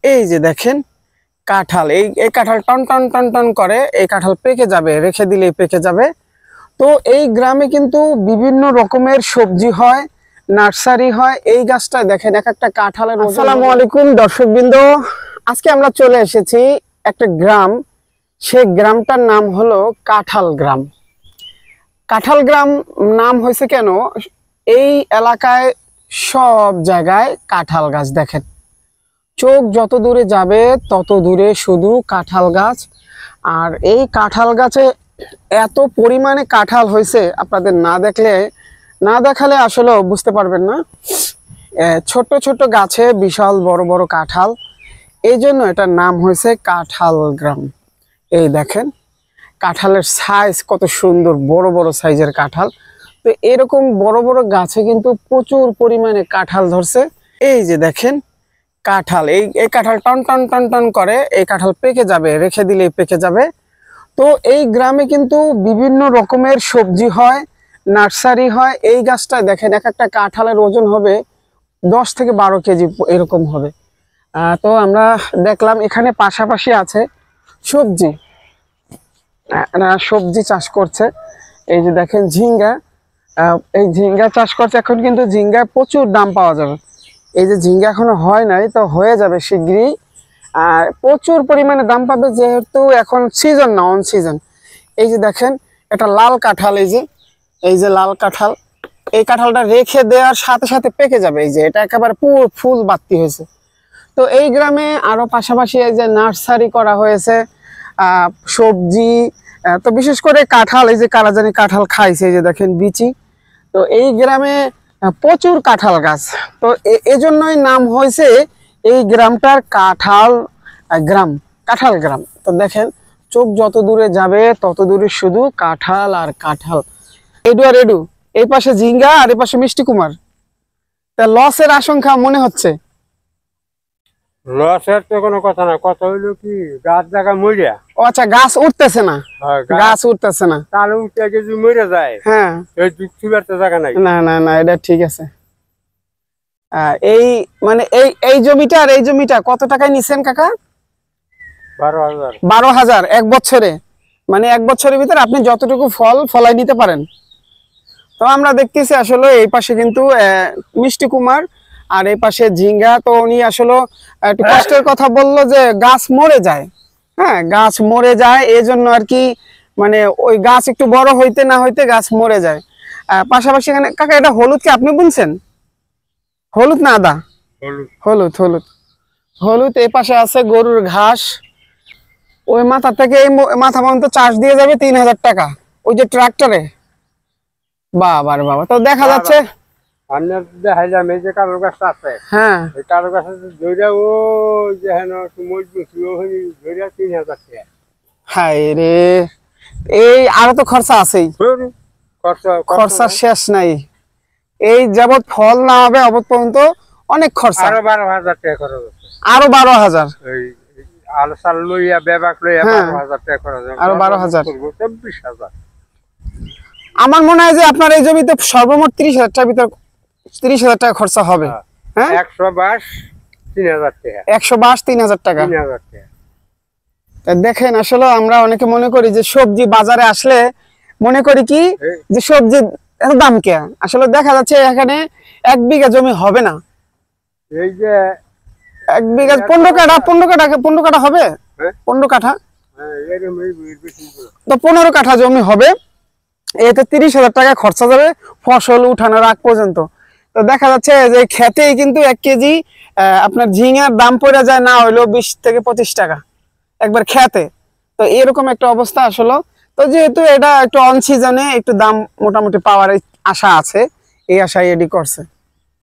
এই যে দেখেন কাঁঠাল, এই কাঁঠাল টন টন টন টন করে, এই কাঁঠাল পেকে যাবে, রেখে দিলেই পেকে যাবে। তো এই গ্রামে কিন্তু বিভিন্ন রকমের সবজি হয়, নার্সারি হয়। এই গাছটা দেখেন এক একটা কাঁঠালের। আসসালামু আলাইকুম দর্শকবৃন্দ, আজকে আমরা চলে এসেছি একটা গ্রাম। সেই গ্রামটার নাম হলো কাঁঠাল গ্রাম। কাঁঠাল গ্রাম নাম হয়েছে কেন? এই এলাকায় সব জায়গায় কাঁঠাল গাছ দেখেন, চোখ যত দূরে যাবে তত দূরে শুধু কাঁঠাল গাছ। আর এই কাঁঠাল গাছে এত পরিমাণে কাঁঠাল হয়েছে, আপনাদের না দেখালে আসলে বুঝতে পারবেন না। ছোট ছোট গাছে বিশাল বড় বড় কাঁঠাল, এই জন্য এটার নাম হয়েছে কাঁঠাল গ্রাম। এই দেখেন কাঁঠালের সাইজ কত সুন্দর, বড় বড় সাইজের কাঁঠাল। তো এরকম বড় বড় গাছে কিন্তু প্রচুর পরিমাণে কাঁঠাল ধরছে। এই যে দেখেন কাঁঠাল, এই কাঁঠাল টন টন টন টন করে, এই কাঁঠাল পেকে যাবে, রেখে দিলেই পেকে যাবে। তো এই গ্রামে কিন্তু বিভিন্ন রকমের সবজি হয়, নার্সারি হয়। এই গাছটা দেখেন এক একটা কাঁঠালের ওজন হবে 10 থেকে 12 কেজি এরকম হবে। তো আমরা দেখলাম এখানে পাশাপাশি আছে সবজি, সবজি চাষ করছে। এই যে দেখেন ঝিঙ্গা, এই ঝিঙ্গা চাষ করছে। এখন কিন্তু ঝিঙ্গায় প্রচুর দাম পাওয়া যাবে। এই যে ঝিঙ্গা এখনো হয় নাই, তো হয়ে যাবে শিগগিরই। আর প্রচুর পরিমাণে দাম পাবে, যেহেতু এখন সিজন না, অন সিজন। এই যে দেখেন এটা লাল কাঁঠাল, এই যে লাল কাঁঠাল, এই কাঁঠালটা রেখে দেওয়ার সাথে সাথে পেকে যাবে। এই যে এটা একেবারে পুরো ফুল বাড়তি হয়েছে। তো এই গ্রামে আরো পাশাপাশি এই যে নার্সারি করা হয়েছে সবজি। তো বিশেষ করে কাঁঠাল, এই যে কারাজানি কাঁঠাল খাইছে, এই যে দেখেন বিচি। তো এই গ্রামে প্রচুর কাঁঠাল গাছ। তো এজন্যই নাম হয়েছে এই গ্রামটার কাঁঠাল গ্রাম, কাঁঠাল গ্রাম। তো দেখেন চোখ যত দূরে যাবে তত দূরে শুধু কাঁঠাল আর কাঁঠাল। এডু আর এডু, এই পাশে ঝিঙ্গা আর এই পাশে মিষ্টি কুমার। তা লসের আশঙ্কা মনে হচ্ছে? লসের তো কোনো কথা না, কথা হইলো কি গাছ জায়গা মরিয়া। ও আচ্ছা, গাছ উঠতেছে না, গাছ উঠতেছে না, তাহলে উঠে যদি মরে যায়, হ্যাঁ এই দুঃখিবার তো জায়গা নাই। না না না, এটা ঠিক আছে। এই মানে এই জমিটা আর এই জমিটা কত টাকায় নিছেন কাকা? 12,000। 12,000 এক বছরে? মানে এক বছরের ভিতরে আপনি যতটুকু ফলাই নিতে পারেন। তো আমরা দেখতেছি আসলে এই পাশে কিন্তু মিষ্টি কুমার আর এই পাশে ঝিঙ্গা। তো উনি আসলে একটু কষ্টের কথা বললো যে গাছ মরে যায়। হ্যাঁ, গাছ মরে যায়, এই জন্য আর কি, মানে ওই গাছ একটু বড় হইতে না হইতে গাছ মরে যায়। পাশাপাশি এখানে কাকা এটা হলুদ কি আপনি বুনছেন? হলুদ না আদা? হলুদ হলুদ হলুদ। এই পাশে আছে গরুর ঘাস। ওই মাথা থেকে এই মাথা পর্যন্ত চাষ দিয়ে যাবে 3,000 টাকা, ওই যে ট্রাক্টরে। বাবা রে বাবা। তো দেখা যাচ্ছে দেখাইলাম এই যে কারোর গাছটা আছে, হ্যাঁ এই কারোর গাছ ধরে ও যে হেন ধরে 3,000 টাকা। হায় রে, এই আরো তো খরচা আছেই, খরচা শেষ নাই। এই যাবৎ ফল না হবে অবত পর্যন্ত অনেক খরচা। আরো 12,000 টাকা খরচ আছে। আরো 12,000? এই আলু সাল লইয়া বেবাক লইয়া 12,000 টাকা খরচ হবে। আরো 12,000, 24,000। আমার মনে হয় যে আপনার এই জমিতে সর্বমোট 30,000 টাকার ভিতর 30,000 টাকা খরচা হবে। হ্যাঁ, 122 3,000 টাকা। 122 3,000 টাকা। 3,000 টাকা। দেখেন আসলে আমরা অনেকে মনে করি যে সবজি বাজারে আসলে মনে করি কি যে সবজি এত দাম কে। আসলে দেখা যাচ্ছে এখানে 1 বিঘা জমি হবে না, এই যে 1 বিঘা 15 কাঠা হবে, 15 কাঠা। তো 15 কাঠা জমি হবে, এতে 30,000 টাকা খরচা যাবে ফসল উঠানোর আগ পর্যন্ত। তো দেখা যাচ্ছে যে খেতেই কিন্তু 1 কেজি আপনার ঝিঙার দাম পড়ে যায় না হইলেও 20 থেকে 25 টাকা একবার খেতে। তো এরকম একটা অবস্থা আসলে। তো যেহেতু এটা একটু অন সিজনে একটু দাম মোটামুটি পাওয়ার আশা আছে, এই আশায় এডি করছে।